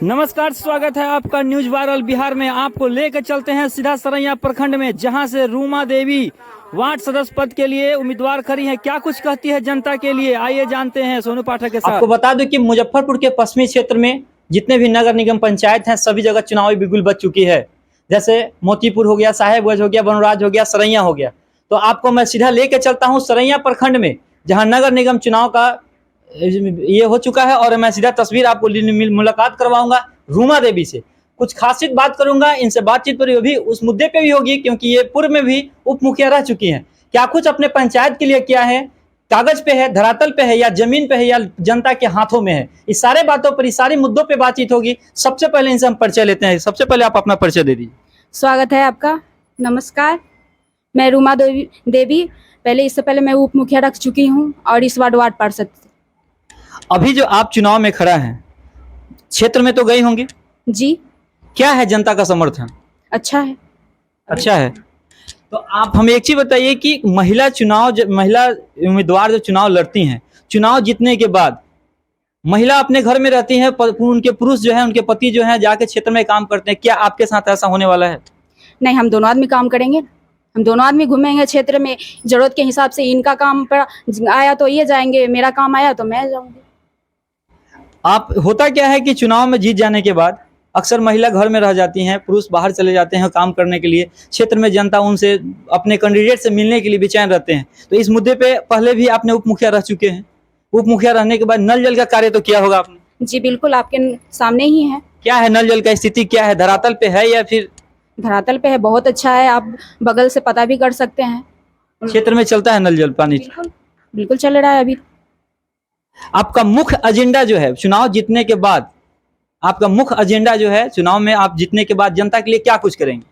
नमस्कार, स्वागत है आपका न्यूज वायरल बिहार में। आपको लेकर चलते हैं सीधा सरैया प्रखंड में, जहां से रूमा देवी वार्ड सदस्य पद के लिए उम्मीदवार खड़ी हैं। क्या कुछ कहती है जनता के लिए, आइए जानते हैं सोनू पाठक के साथ। आपको बता दूं कि मुजफ्फरपुर के पश्चिमी क्षेत्र में जितने भी नगर निगम पंचायत हैं, सभी जगह चुनावी बिगुल बज चुकी है। जैसे मोतीपुर हो गया, साहेबगंज हो गया, बनराज हो गया, सरैया हो गया। तो आपको मैं सीधा लेके चलता हूँ सरैया प्रखंड में, जहाँ नगर निगम चुनाव का ये हो चुका है। और मैं सीधा तस्वीर आपको मुलाकात करवाऊंगा रूमा देवी से। कुछ खासियत बात करूंगा, इनसे बातचीत पर भी उस मुद्दे पे भी होगी, क्योंकि ये पूर्व में भी उप मुखिया रह चुकी हैं। क्या कुछ अपने पंचायत के लिए किया है, कागज पे है, धरातल पे है, या जमीन पे है, या जनता के हाथों में है, इस सारे बातों पर, इस सारे मुद्दों पे बातचीत होगी। सबसे पहले इनसे हम परिचय लेते हैं। सबसे पहले आप अपना परिचय दे दीजिए। स्वागत है आपका। नमस्कार, मैं रूमा देवी पहले, इससे पहले मैं उप मुखिया रख चुकी हूँ और इस वार्ड पार्षद। अभी जो आप चुनाव में खड़ा हैं, क्षेत्र में तो गई होंगी जी। क्या है जनता का समर्थन? अच्छा है। अच्छा है। तो आप हमें एक चीज बताइए कि महिला उम्मीदवार जो चुनाव लड़ती हैं, चुनाव जीतने के बाद महिला अपने घर में रहती हैं, उनके पुरुष जो है, उनके पति जो है, जाके क्षेत्र में काम करते हैं। क्या आपके साथ ऐसा होने वाला है? नहीं, हम दोनों आदमी काम करेंगे। हम दोनों आदमी घूमेंगे क्षेत्र में, जरूरत के हिसाब से। इनका काम पर आया तो ये जाएंगे, मेरा काम आया तो मैं जाऊंगी। आप होता क्या है कि चुनाव में जीत जाने के बाद अक्सर महिला घर में रह जाती हैं, पुरुष बाहर चले जाते हैं काम करने के लिए। क्षेत्र में जनता उनसे, अपने कैंडिडेट से मिलने के लिए बेचैन रहते हैं। तो इस मुद्दे पे पहले भी आपने उप मुखिया रह चुके हैं। उप मुखिया रहने के बाद नल जल का कार्य तो किया होगा आपने? जी बिल्कुल, आपके सामने ही है। क्या है नल जल का स्थिति, क्या है? धरातल पे है या फिर? धरातल पे है, बहुत अच्छा है। आप बगल से पता भी कर सकते हैं। क्षेत्र में चलता है नल जल पानी? बिल्कुल बिल्कुल चल रहा है अभी। आपका मुख्य एजेंडा जो है चुनाव जीतने के बाद, आपका मुख्य एजेंडा जो है चुनाव में आप जीतने के बाद जनता के लिए क्या कुछ करेंगे?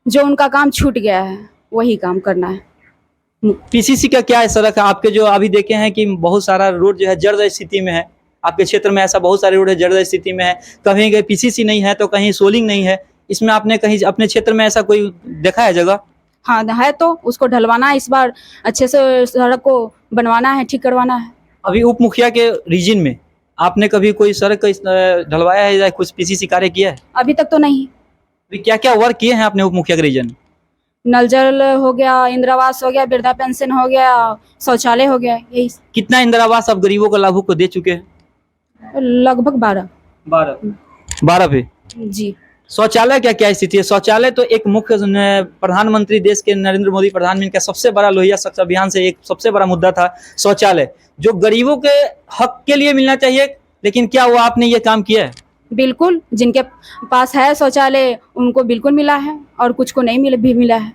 जो उनका काम छूट गया है वही काम करना है। पीसीसी का क्या है? सड़क है आपके जो अभी देखे हैं कि बहुत सारा रोड जो है जर्जर स्थिति में है। आपके क्षेत्र में ऐसा बहुत सारे रोड है जर्जर स्थिति में है। कहीं कहीं पीसीसी नहीं है तो कहीं सोलिंग नहीं है। इसमें आपने कहीं अपने क्षेत्र में ऐसा कोई देखा है जगह? हाँ है, तो उसको ढलवाना है। इस बार अच्छे से सड़क को बनवाना है, ठीक करवाना है। अभी उप मुखिया के रीजन में आपने कभी कोई सड़क ढलवाया है या कुछ पीसीसी कार्य किया है? अभी तक तो नहीं। अभी क्या क्या वर्क किए हैं आपने उप मुखिया के रीजन में? नल जल हो गया, इंदिरावास हो गया, वृद्धा पेंशन हो गया, शौचालय हो गया, यही। कितना इंदिरावास आप गरीबों को, लाभुक को दे चुके हैं? लगभग 12 पे। जी। शौचालय क्या क्या स्थिति है? शौचालय तो एक मुख्य प्रधानमंत्री देश के नरेंद्र मोदी प्रधानमंत्री का सबसे बड़ा लोहिया स्वच्छ अभियान से एक सबसे बड़ा मुद्दा था शौचालय, जो गरीबों के हक के लिए मिलना चाहिए। लेकिन क्या वो आपने ये काम किया है? बिल्कुल, जिनके पास है शौचालय उनको बिल्कुल मिला है और कुछ को नहीं मिला है।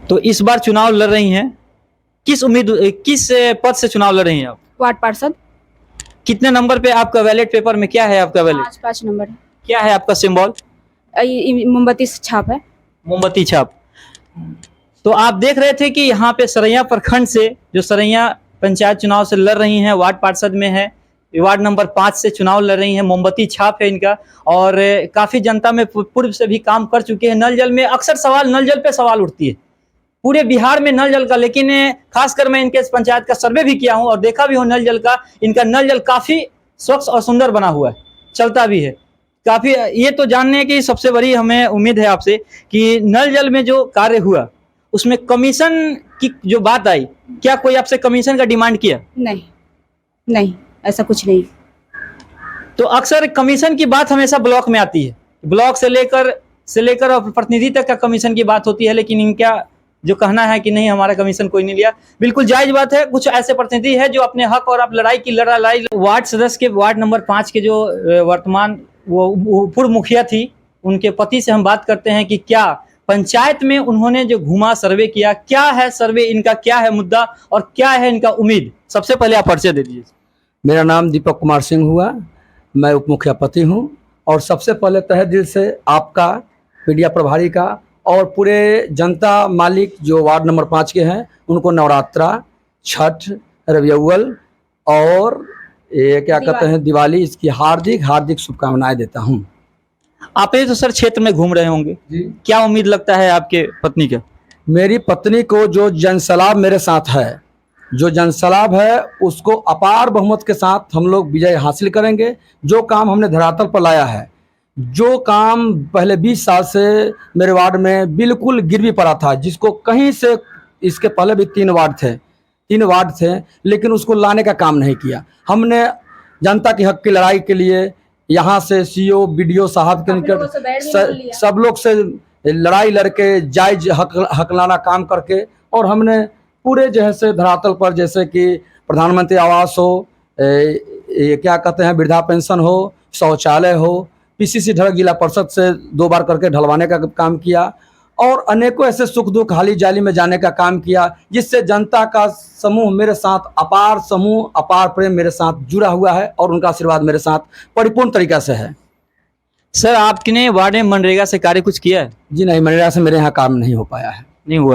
तो इस बार चुनाव लड़ रही हैं, किस पद से चुनाव लड़ रही हैं आप? वार्ड पार्षद। कितने नंबर पे आपका बैलेट पेपर में क्या है? आपका बैलेट 5 नंबर है। क्या है आपका सिंबल? मोमबत्ती छाप है। मोमबत्ती छाप। तो आप देख रहे थे कि यहाँ पे सरैया प्रखंड से, जो सरैया पंचायत चुनाव से लड़ रही हैं, वार्ड पार्षद में है, वार्ड नंबर 5 से चुनाव लड़ रही हैं। मोमबत्ती छाप है इनका, और काफी जनता में पूर्व से भी काम कर चुके हैं। नल जल में अक्सर सवाल, नल जल पे सवाल उठती है पूरे बिहार में नल जल का, लेकिन खासकर मैं इनके पंचायत का सर्वे भी किया हूँ और देखा भी हूँ नल जल का। इनका नल जल काफी स्वच्छ और सुंदर बना हुआ है, चलता भी है काफी। ये तो जानने की सबसे बड़ी हमें उम्मीद है आपसे कि नल जल में जो कार्य हुआ उसमें कमीशन की जो बात आई, क्या कोई आपसे कमीशन का डिमांड किया? नहीं, ऐसा कुछ नहीं। तो अक्सर कमीशन की बात हमेशा ब्लॉक में आती है, ब्लॉक से लेकर और प्रतिनिधि तक का कमीशन की बात होती है। लेकिन इनका जो कहना है कि नहीं, हमारा कमीशन कोई नहीं लिया, बिल्कुल जायज बात है। कुछ ऐसे प्रतिनिधि है जो अपने हक और आप लड़ाई वार्ड सदस्य के, वार्ड नंबर 5 के जो वर्तमान वो पूर्व मुखिया थी, उनके पति से हम बात करते हैं कि क्या पंचायत में उन्होंने जो घुमा सर्वे किया, क्या है सर्वे इनका, क्या है मुद्दा और क्या है इनका उम्मीद। सबसे पहले आप परिचय दे दीजिए। मेरा नाम दीपक कुमार सिंह हुआ, मैं उप मुखिया पति हूँ। और सबसे पहले तहे दिल से आपका, मीडिया प्रभारी का और पूरे जनता मालिक जो वार्ड नंबर 5 के हैं, उनको नवरात्रा, छठ, रबी अव्वल और ये क्या कहते हैं दिवाली, इसकी हार्दिक हार्दिक शुभकामनाएं देता हूँ। आप तो सर क्षेत्र में घूम रहे होंगे जी, क्या उम्मीद लगता है आपके पत्नी का? मेरी पत्नी को जो जनसलाब मेरे साथ है जो जनसलाब है उसको अपार बहुमत के साथ हम लोग विजय हासिल करेंगे। जो काम हमने धरातल पर लाया है, जो काम पहले 20 साल से मेरे वार्ड में बिल्कुल गिरवी पड़ा था, जिसको कहीं से, इसके पहले भी 3 वार्ड थे, लेकिन उसको लाने का काम नहीं किया हमने। जनता के हक की लड़ाई के लिए यहाँ से सीओ बीडीओ साहब के निकट सब लोग से लड़ाई लड़के जायज हकलाना काम करके, और हमने पूरे जैसे धरातल पर, जैसे कि प्रधानमंत्री आवास हो, ये क्या कहते हैं, वृद्धा पेंशन हो, शौचालय हो, पीसीसी ढलक जिला परिषद से 2 बार करके ढलवाने का काम किया, और अनेकों ऐसे सुख दुख हाली जाली में जाने का काम किया, जिससे जनता का समूह मेरे साथ अपार प्रेम मेरे साथ जुड़ा हुआ है, और उनका आशीर्वाद मेरे साथ परिपूर्ण तरीका से है। सर आपने वार्ड में मनरेगा से कार्य कुछ किया है? जी नहीं, मनरेगा से मेरे यहाँ काम नहीं हो पाया है। नहीं हुआ।